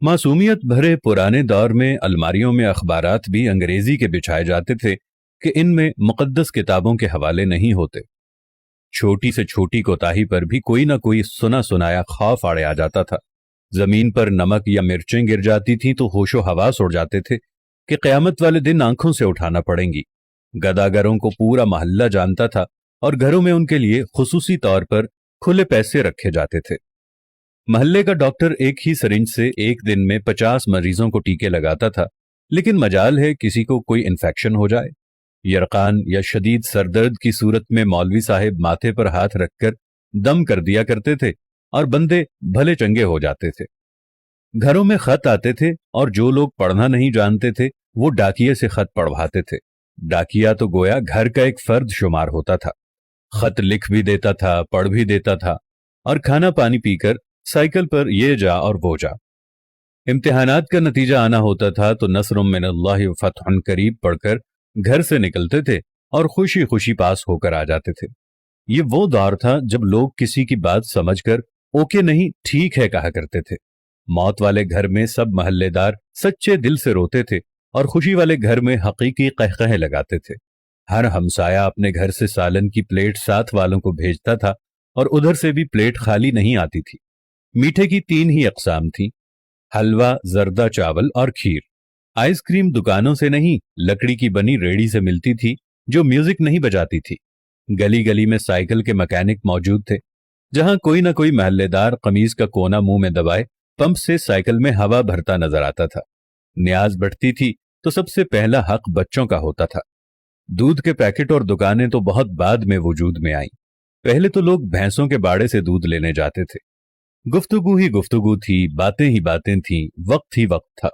मासूमियत भरे पुराने दौर में अलमारियों में अखबारात भी अंग्रेजी के बिछाए जाते थे कि इनमें मुकद्दस किताबों के हवाले नहीं होते। छोटी से छोटी कोताही पर भी कोई ना कोई सुना सुनाया खौफ आड़े आ जाता था। जमीन पर नमक या मिर्चें गिर जाती थी तो होशो हवास उड़ जाते थे कि क़यामत वाले दिन आंखों से उठाना पड़ेंगी। गदागरों को पूरा मोहल्ला जानता था और घरों में उनके लिए खुसूसी तौर पर खुले पैसे रखे जाते थे। मोहल्ले का डॉक्टर एक ही सिरिंज से एक दिन में 50 मरीजों को टीके लगाता था, लेकिन मजाल है किसी को कोई इन्फेक्शन हो जाए। यरकान या शदीद सरदर्द की सूरत में मौलवी साहिब माथे पर हाथ रखकर दम कर दिया करते थे और बंदे भले चंगे हो जाते थे। घरों में खत आते थे और जो लोग पढ़ना नहीं जानते थे वो डाकिये से खत पढ़वाते थे। डाकिया तो गोया घर का एक फर्द शुमार होता था। खत लिख भी देता था, पढ़ भी देता था और खाना पानी पीकर साइकिल पर ये जा और वो जा। इम्तिहानात का नतीजा आना होता था तो नस्रुम मिनल्लाहि व फतहुन करीब पढ़कर घर से निकलते थे और खुशी खुशी पास होकर आ जाते थे। ये वो दौर था जब लोग किसी की बात समझकर ओके नहीं ठीक है कहा करते थे। मौत वाले घर में सब महल्लेदार सच्चे दिल से रोते थे और खुशी वाले घर में हकीकी कहकहे लगाते थे। हर हमसाया अपने घर से सालन की प्लेट साथ वालों को भेजता था और उधर से भी प्लेट खाली नहीं आती थी। मीठे की 3 ही अक़साम थी, हलवा, जर्दा चावल और खीर। आइसक्रीम दुकानों से नहीं, लकड़ी की बनी रेड़ी से मिलती थी जो म्यूजिक नहीं बजाती थी। गली गली में साइकिल के मैकेनिक मौजूद थे। जहां कोई ना कोई महल्लेदार कमीज का कोना मुंह में दबाए पंप से साइकिल में हवा भरता नजर आता था। न्याज बढ़ती थी तो सबसे पहला हक बच्चों का होता था। दूध के पैकेट और दुकानें तो बहुत बाद में वजूद में आईं। पहले तो लोग भैंसों के बाड़े से दूध लेने जाते थे। गुफ्तगू ही गुफ्तगू थी, बातें ही बातें थीं, वक्त ही वक्त था।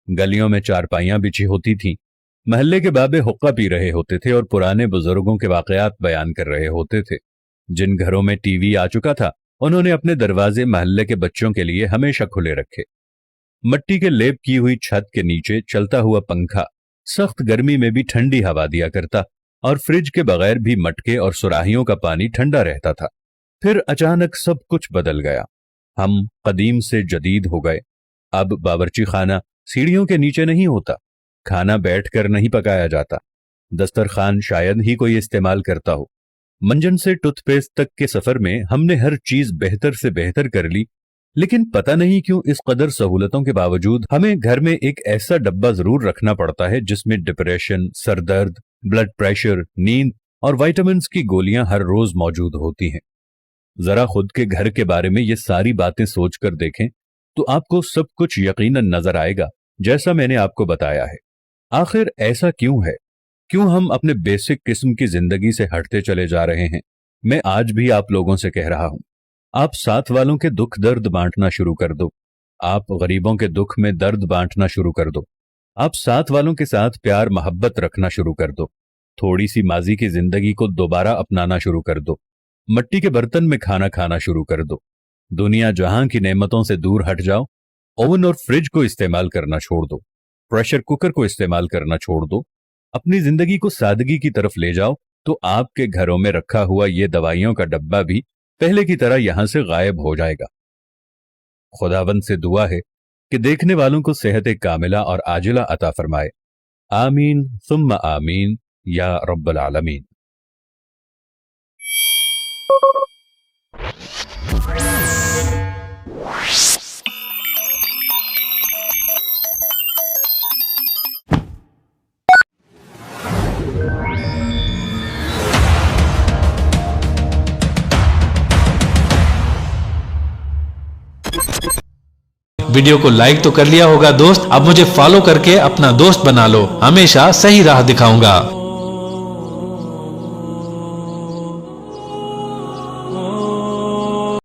गलियों में चारपाइयां बिछी होती थीं। महल्ले के बाबे हुक्का पी रहे होते थे और पुराने बुजुर्गों के वाकयात बयान कर रहे होते थे। जिन घरों में टीवी आ चुका था उन्होंने अपने दरवाजे महल्ले के बच्चों के लिए हमेशा खुले रखे। मट्टी के लेप की हुई छत के नीचे चलता हुआ पंखा सख्त गर्मी में भी ठंडी हवा दिया करता और फ्रिज के बगैर भी मटके और सुराहियों का पानी ठंडा रहता था। फिर अचानक सब कुछ बदल गया। हम कदीम से जदीद हो गए। अब बावर्ची खाना सीढ़ियों के नीचे नहीं होता, खाना बैठकर नहीं पकाया जाता, दस्तरखान शायद ही कोई इस्तेमाल करता हो। मंजन से टूथपेस्ट तक के सफर में हमने हर चीज बेहतर से बेहतर कर ली, लेकिन पता नहीं क्यों इस कदर सहूलतों के बावजूद हमें घर में एक ऐसा डब्बा जरूर रखना पड़ता है जिसमें डिप्रेशन, सरदर्द, ब्लड प्रेशर, नींद और विटामिन्स की गोलियां हर रोज मौजूद होती हैं। जरा खुद के घर के बारे में ये सारी बातें सोचकर देखें तो आपको सब कुछ यकीनन नजर आएगा जैसा मैंने आपको बताया है। आखिर ऐसा क्यों है? क्यों हम अपने बेसिक किस्म की जिंदगी से हटते चले जा रहे हैं? मैं आज भी आप लोगों से कह रहा हूं, आप साथ वालों के दुख दर्द बांटना शुरू कर दो। आप गरीबों के दुख में दर्द बांटना शुरू कर दो। आप साथ वालों के साथ प्यार मोहब्बत रखना शुरू कर दो। थोड़ी सी माजी की जिंदगी को दोबारा अपनाना शुरू कर दो। मट्टी के बर्तन में खाना खाना शुरू कर दो। दुनिया जहां की नेमतों से दूर हट जाओ। ओवन और फ्रिज को इस्तेमाल करना छोड़ दो। प्रेशर कुकर को इस्तेमाल करना छोड़ दो। अपनी जिंदगी को सादगी की तरफ ले जाओ तो आपके घरों में रखा हुआ ये दवाइयों का डब्बा भी पहले की तरह यहां से गायब हो जाएगा। खुदावंद से दुआ है कि देखने वालों को सेहत कामिला और आजिला अता फरमाए। आमीन सुम्मा आमीन या रब्बल आलमीन। वीडियो को लाइक तो कर लिया होगा दोस्त, अब मुझे फॉलो करके अपना दोस्त बना लो। हमेशा सही राह दिखाऊंगा।